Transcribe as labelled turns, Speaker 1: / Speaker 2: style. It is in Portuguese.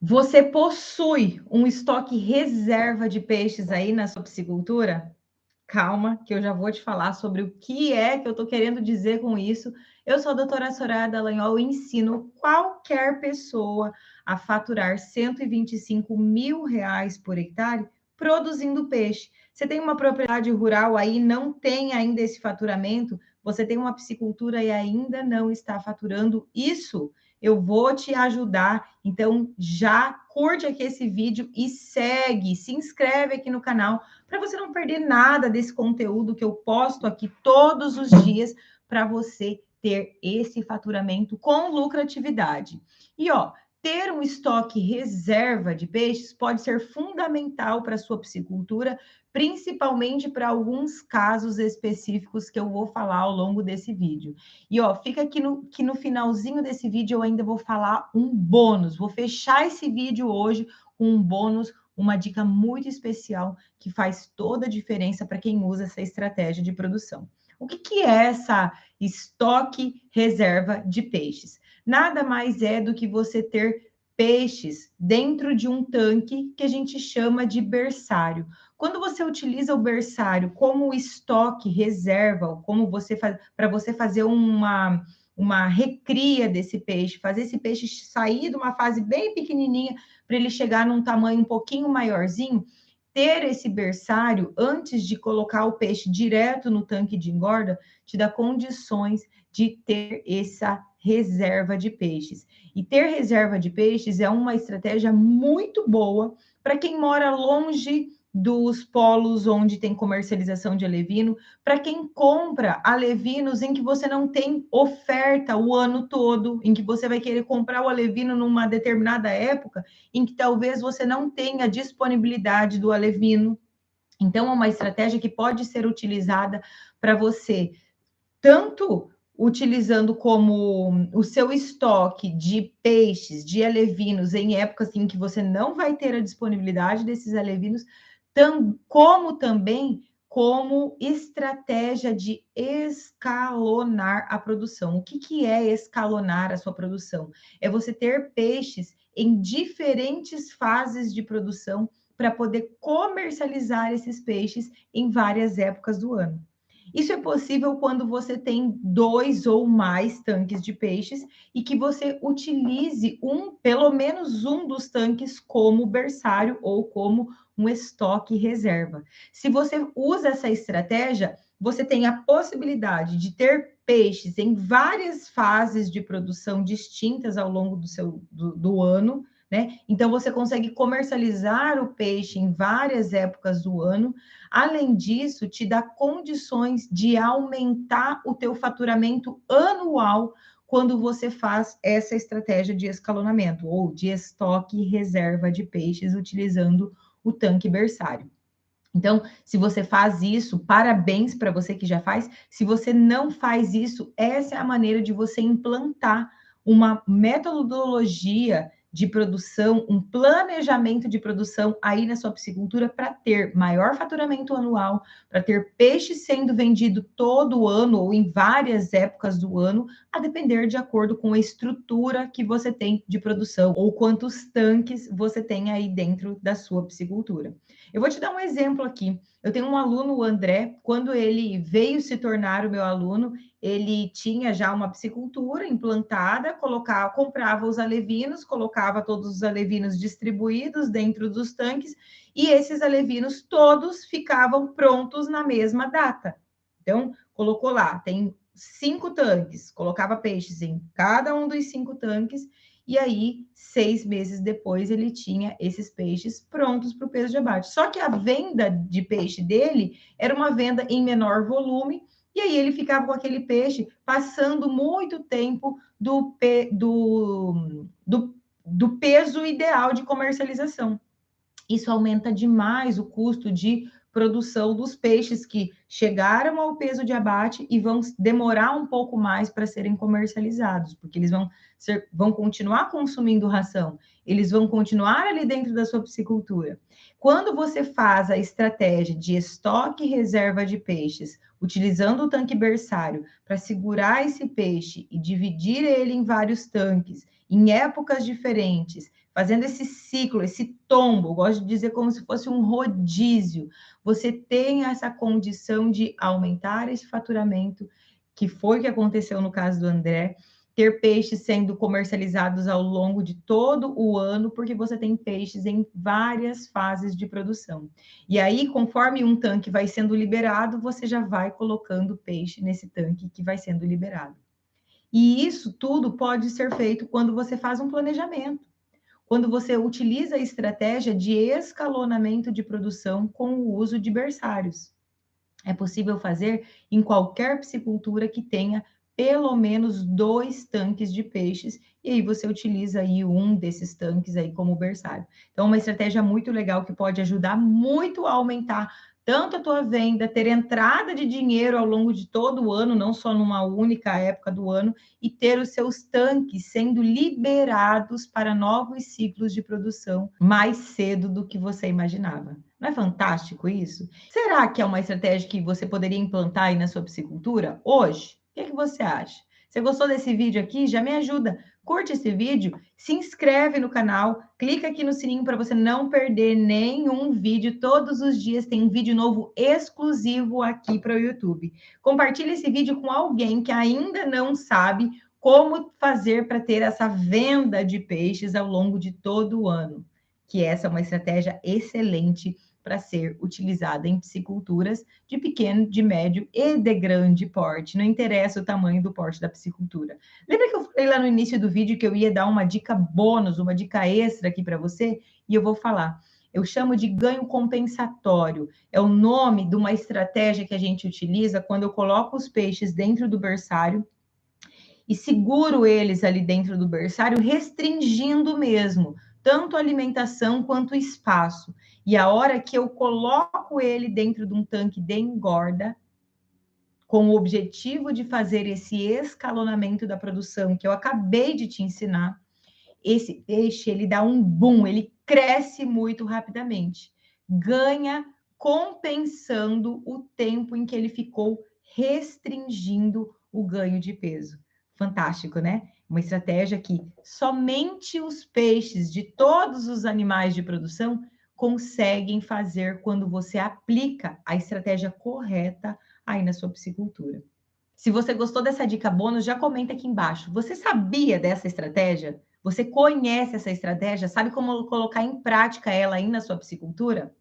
Speaker 1: Você possui um estoque reserva de peixes aí na sua piscicultura? Calma, que eu já vou te falar sobre o que é que eu estou querendo dizer com isso. Eu sou a doutora Soraya Dallagnol e ensino qualquer pessoa a faturar R$ 125.000 por hectare produzindo peixe. Você tem uma propriedade rural aí, não tem ainda esse faturamento, você tem uma piscicultura e ainda não está faturando isso, eu vou te ajudar. Então, já curte aqui esse vídeo e segue, se inscreve aqui no canal para você não perder nada desse conteúdo que eu posto aqui todos os dias para você ter esse faturamento com lucratividade. E ó, ter um estoque reserva de peixes pode ser fundamental para a sua piscicultura, principalmente para alguns casos específicos que eu vou falar ao longo desse vídeo. E ó, fica aqui que no finalzinho desse vídeo eu ainda vou falar um bônus. Vou fechar esse vídeo hoje com um bônus, uma dica muito especial que faz toda a diferença para quem usa essa estratégia de produção. O que é essa estoque reserva de peixes? Nada mais é do que você ter peixes dentro de um tanque que a gente chama de berçário. Quando você utiliza o berçário como estoque reserva, ou como você faz para você fazer uma recria desse peixe, fazer esse peixe sair de uma fase bem pequenininha para ele chegar num tamanho um pouquinho maiorzinho, ter esse berçário antes de colocar o peixe direto no tanque de engorda te dá condições de ter essa reserva de peixes. E ter reserva de peixes é uma estratégia muito boa para quem mora longe dos polos onde tem comercialização de alevino, para quem compra alevinos em que você não tem oferta o ano todo, em que você vai querer comprar o alevino numa determinada época, em que talvez você não tenha disponibilidade do alevino. Então, é uma estratégia que pode ser utilizada para você, tanto utilizando como o seu estoque de peixes, de alevinos, em épocas em que você não vai ter a disponibilidade desses alevinos, como também como estratégia de escalonar a produção. O que é escalonar a sua produção? É você ter peixes em diferentes fases de produção para poder comercializar esses peixes em várias épocas do ano. Isso é possível quando você tem 2 ou mais tanques de peixes e que você utilize pelo menos um dos tanques como berçário ou como um estoque reserva. Se você usa essa estratégia, você tem a possibilidade de ter peixes em várias fases de produção distintas ao longo do ano, né? Então você consegue comercializar o peixe em várias épocas do ano. Além disso, te dá condições de aumentar o teu faturamento anual quando você faz essa estratégia de escalonamento ou de estoque reserva de peixes utilizando o tanque berçário. Então, se você faz isso, parabéns para você que já faz. Se você não faz isso, essa é a maneira de você implantar uma metodologia de produção, um planejamento de produção aí na sua piscicultura para ter maior faturamento anual, para ter peixe sendo vendido todo ano ou em várias épocas do ano, a depender de acordo com a estrutura que você tem de produção ou quantos tanques você tem aí dentro da sua piscicultura. Eu vou te dar um exemplo aqui. Eu tenho um aluno, o André, quando ele veio se tornar o meu aluno, ele tinha já uma piscicultura implantada, comprava os alevinos, colocava todos os alevinos distribuídos dentro dos tanques, e esses alevinos todos ficavam prontos na mesma data. Então, colocou lá, tem 5 tanques, colocava peixes em cada um dos 5 tanques, e aí, 6 meses depois, ele tinha esses peixes prontos para o peso de abate. Só que a venda de peixe dele era uma venda em menor volume, e aí ele ficava com aquele peixe passando muito tempo do peso ideal de comercialização. Isso aumenta demais o custo de produção dos peixes que chegaram ao peso de abate e vão demorar um pouco mais para serem comercializados, porque eles vão continuar consumindo ração, eles vão continuar ali dentro da sua piscicultura. Quando você faz a estratégia de estoque e reserva de peixes, utilizando o tanque berçário para segurar esse peixe e dividir ele em vários tanques, em épocas diferentes, fazendo esse ciclo, esse tombo, eu gosto de dizer como se fosse um rodízio, você tem essa condição de aumentar esse faturamento, que foi o que aconteceu no caso do André, ter peixes sendo comercializados ao longo de todo o ano, porque você tem peixes em várias fases de produção. E aí, conforme um tanque vai sendo liberado, você já vai colocando peixe nesse tanque que vai sendo liberado. E isso tudo pode ser feito quando você faz um planejamento, quando você utiliza a estratégia de escalonamento de produção com o uso de berçários. É possível fazer em qualquer piscicultura que tenha pelo menos 2 tanques de peixes, e aí você utiliza aí um desses tanques aí como berçário. Então, uma estratégia muito legal que pode ajudar muito a aumentar tanto a tua venda, ter entrada de dinheiro ao longo de todo o ano, não só numa única época do ano, e ter os seus tanques sendo liberados para novos ciclos de produção mais cedo do que você imaginava. Não é fantástico isso? Será que é uma estratégia que você poderia implantar aí na sua piscicultura hoje? O que você acha? Você gostou desse vídeo aqui? Já me ajuda. Curte esse vídeo, se inscreve no canal, clica aqui no sininho para você não perder nenhum vídeo. Todos os dias tem um vídeo novo exclusivo aqui para o YouTube. Compartilhe esse vídeo com alguém que ainda não sabe como fazer para ter essa venda de peixes ao longo de todo o ano. Que essa é uma estratégia excelente para ser utilizada em pisciculturas de pequeno, de médio e de grande porte. Não interessa o tamanho do porte da piscicultura. Lembra que eu falei lá no início do vídeo que eu ia dar uma dica bônus, uma dica extra aqui para você? E eu vou falar. Eu chamo de ganho compensatório. É o nome de uma estratégia que a gente utiliza quando eu coloco os peixes dentro do berçário e seguro eles ali dentro do berçário, restringindo mesmo, tanto a alimentação quanto o espaço. E a hora que eu coloco ele dentro de um tanque de engorda, com o objetivo de fazer esse escalonamento da produção que eu acabei de te ensinar, esse peixe, ele dá um boom, ele cresce muito rapidamente. Ganha compensando o tempo em que ele ficou restringindo o ganho de peso. Fantástico, né? Uma estratégia que somente os peixes de todos os animais de produção conseguem fazer quando você aplica a estratégia correta aí na sua piscicultura. Se você gostou dessa dica bônus, já comenta aqui embaixo. Você sabia dessa estratégia? Você conhece essa estratégia? Sabe como colocar em prática ela aí na sua piscicultura?